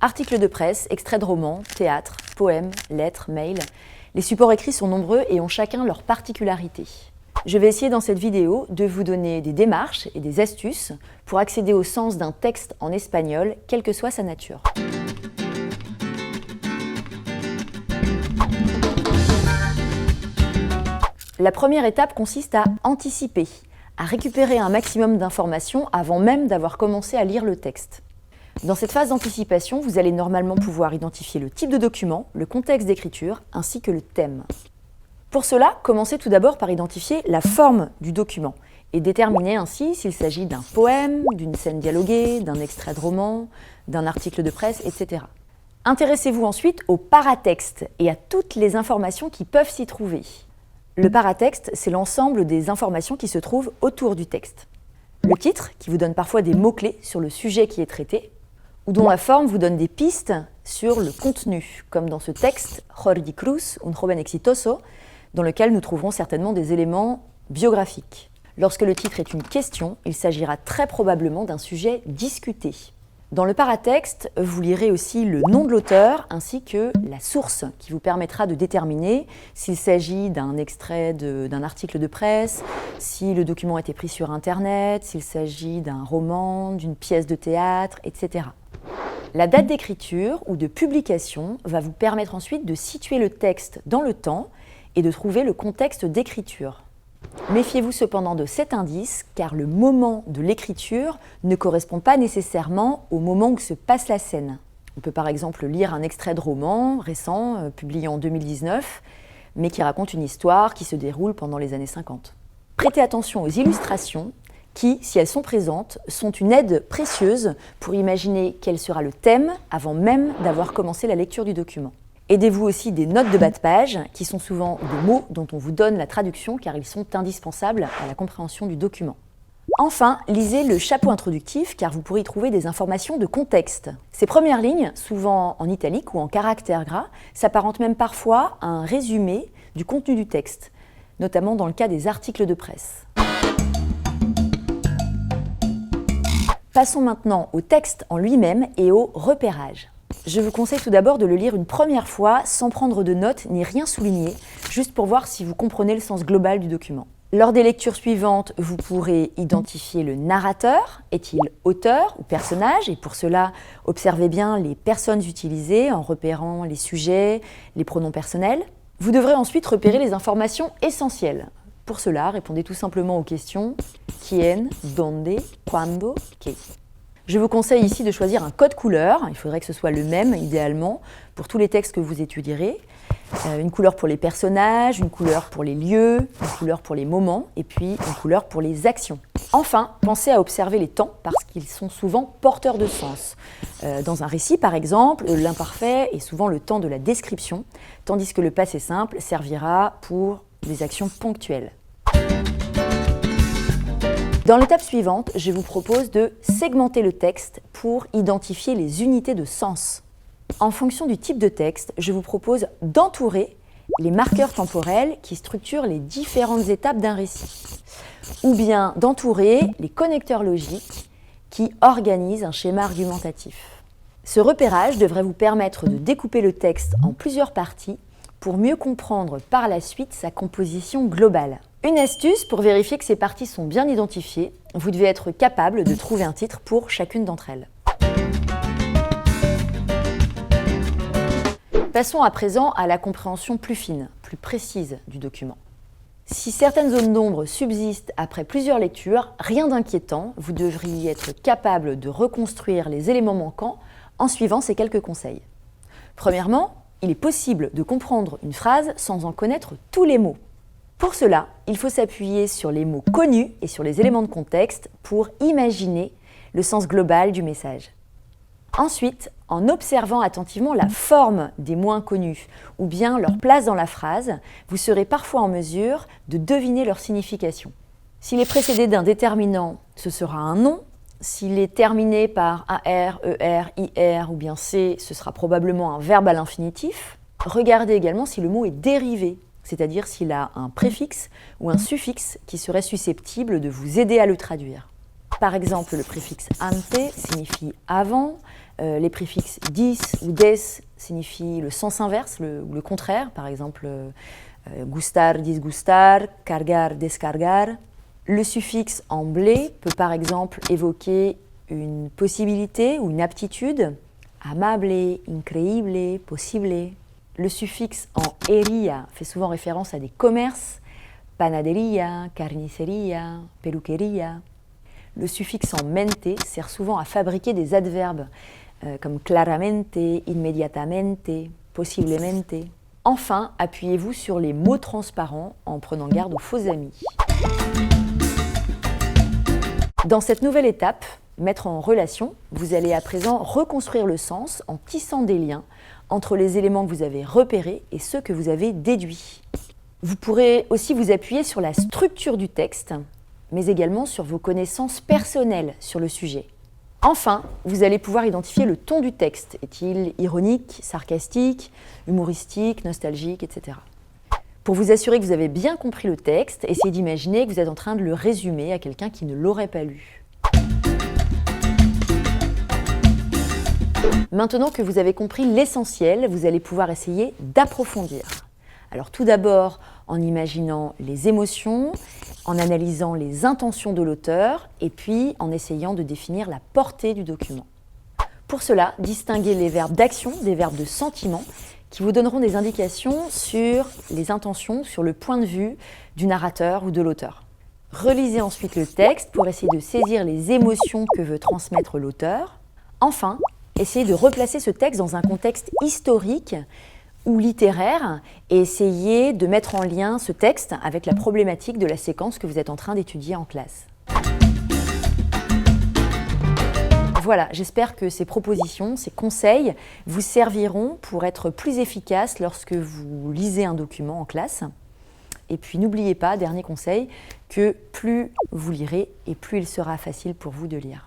Articles de presse, extraits de romans, théâtre, poèmes, lettres, mails. Les supports écrits sont nombreux et ont chacun leur particularité. Je vais essayer dans cette vidéo de vous donner des démarches et des astuces pour accéder au sens d'un texte en espagnol, quelle que soit sa nature. La première étape consiste à anticiper, à récupérer un maximum d'informations avant même d'avoir commencé à lire le texte. Dans cette phase d'anticipation, vous allez normalement pouvoir identifier le type de document, le contexte d'écriture, ainsi que le thème. Pour cela, commencez tout d'abord par identifier la forme du document et déterminer ainsi s'il s'agit d'un poème, d'une scène dialoguée, d'un extrait de roman, d'un article de presse, etc. Intéressez-vous ensuite au paratexte et à toutes les informations qui peuvent s'y trouver. Le paratexte, c'est l'ensemble des informations qui se trouvent autour du texte. Le titre, qui vous donne parfois des mots-clés sur le sujet qui est traité, ou dont la forme vous donne des pistes sur le contenu, comme dans ce texte « Jordi Cruz, un joven exitoso », dans lequel nous trouverons certainement des éléments biographiques. Lorsque le titre est une question, il s'agira très probablement d'un sujet discuté. Dans le paratexte, vous lirez aussi le nom de l'auteur ainsi que la source qui vous permettra de déterminer s'il s'agit d'un extrait d'un article de presse, si le document a été pris sur Internet, s'il s'agit d'un roman, d'une pièce de théâtre, etc. La date d'écriture ou de publication va vous permettre ensuite de situer le texte dans le temps et de trouver le contexte d'écriture. Méfiez-vous cependant de cet indice, car le moment de l'écriture ne correspond pas nécessairement au moment où se passe la scène. On peut par exemple lire un extrait de roman récent, publié en 2019, mais qui raconte une histoire qui se déroule pendant les années 50. Prêtez attention aux illustrations qui, si elles sont présentes, sont une aide précieuse pour imaginer quel sera le thème avant même d'avoir commencé la lecture du document. Aidez-vous aussi des notes de bas de page, qui sont souvent des mots dont on vous donne la traduction car ils sont indispensables à la compréhension du document. Enfin, lisez le chapeau introductif car vous pourrez y trouver des informations de contexte. Ces premières lignes, souvent en italique ou en caractères gras, s'apparentent même parfois à un résumé du contenu du texte, notamment dans le cas des articles de presse. Passons maintenant au texte en lui-même et au repérage. Je vous conseille tout d'abord de le lire une première fois sans prendre de notes ni rien souligner, juste pour voir si vous comprenez le sens global du document. Lors des lectures suivantes, vous pourrez identifier le narrateur, est-il auteur ou personnage, et pour cela, observez bien les personnes utilisées en repérant les sujets, les pronoms personnels. Vous devrez ensuite repérer les informations essentielles. Pour cela, répondez tout simplement aux questions « Quién, dónde, cuándo, qué ». Je vous conseille ici de choisir un code couleur, il faudrait que ce soit le même idéalement pour tous les textes que vous étudierez. Une couleur pour les personnages, une couleur pour les lieux, une couleur pour les moments et puis une couleur pour les actions. Enfin, pensez à observer les temps parce qu'ils sont souvent porteurs de sens. Dans un récit par exemple, l'imparfait est souvent le temps de la description, tandis que le passé simple servira pour des actions ponctuelles. Dans l'étape suivante, je vous propose de segmenter le texte pour identifier les unités de sens. En fonction du type de texte, je vous propose d'entourer les marqueurs temporels qui structurent les différentes étapes d'un récit, ou bien d'entourer les connecteurs logiques qui organisent un schéma argumentatif. Ce repérage devrait vous permettre de découper le texte en plusieurs parties pour mieux comprendre par la suite sa composition globale. Une astuce pour vérifier que ces parties sont bien identifiées, vous devez être capable de trouver un titre pour chacune d'entre elles. Passons à présent à la compréhension plus fine, plus précise du document. Si certaines zones d'ombre subsistent après plusieurs lectures, rien d'inquiétant, vous devriez être capable de reconstruire les éléments manquants en suivant ces quelques conseils. Premièrement, il est possible de comprendre une phrase sans en connaître tous les mots. Pour cela, il faut s'appuyer sur les mots connus et sur les éléments de contexte pour imaginer le sens global du message. Ensuite, en observant attentivement la forme des mots inconnus ou bien leur place dans la phrase, vous serez parfois en mesure de deviner leur signification. S'il est précédé d'un déterminant, ce sera un nom. S'il est terminé par AR, ER, IR ou bien C, ce sera probablement un verbe à l'infinitif. Regardez également si le mot est dérivé, c'est-à-dire s'il a un préfixe ou un suffixe qui serait susceptible de vous aider à le traduire. Par exemple, le préfixe ante signifie avant, Les préfixes dis ou des signifient le sens inverse ou le contraire, par exemple gustar, disgustar, cargar, descargar. Le suffixe en blé peut par exemple évoquer une possibilité ou une aptitude, amable, increíble, possible. Le suffixe en eria fait souvent référence à des commerces, panadería, carnicería, peluquería. Le suffixe en mente sert souvent à fabriquer des adverbes comme claramente, inmediatamente, posiblemente. Enfin, appuyez-vous sur les mots transparents en prenant garde aux faux amis. Dans cette nouvelle étape, mettre en relation, vous allez à présent reconstruire le sens en tissant des liens entre les éléments que vous avez repérés et ceux que vous avez déduits. Vous pourrez aussi vous appuyer sur la structure du texte, mais également sur vos connaissances personnelles sur le sujet. Enfin, vous allez pouvoir identifier le ton du texte. Est-il ironique, sarcastique, humoristique, nostalgique, etc. Pour vous assurer que vous avez bien compris le texte, essayez d'imaginer que vous êtes en train de le résumer à quelqu'un qui ne l'aurait pas lu. Maintenant que vous avez compris l'essentiel, vous allez pouvoir essayer d'approfondir. Alors tout d'abord en imaginant les émotions, en analysant les intentions de l'auteur et puis en essayant de définir la portée du document. Pour cela, distinguez les verbes d'action des verbes de sentiment qui vous donneront des indications sur les intentions, sur le point de vue du narrateur ou de l'auteur. Relisez ensuite le texte pour essayer de saisir les émotions que veut transmettre l'auteur. Enfin, essayez de replacer ce texte dans un contexte historique ou littéraire et essayez de mettre en lien ce texte avec la problématique de la séquence que vous êtes en train d'étudier en classe. Voilà, j'espère que ces propositions, ces conseils vous serviront pour être plus efficace lorsque vous lisez un document en classe. Et puis n'oubliez pas, dernier conseil, que plus vous lirez et plus il sera facile pour vous de lire.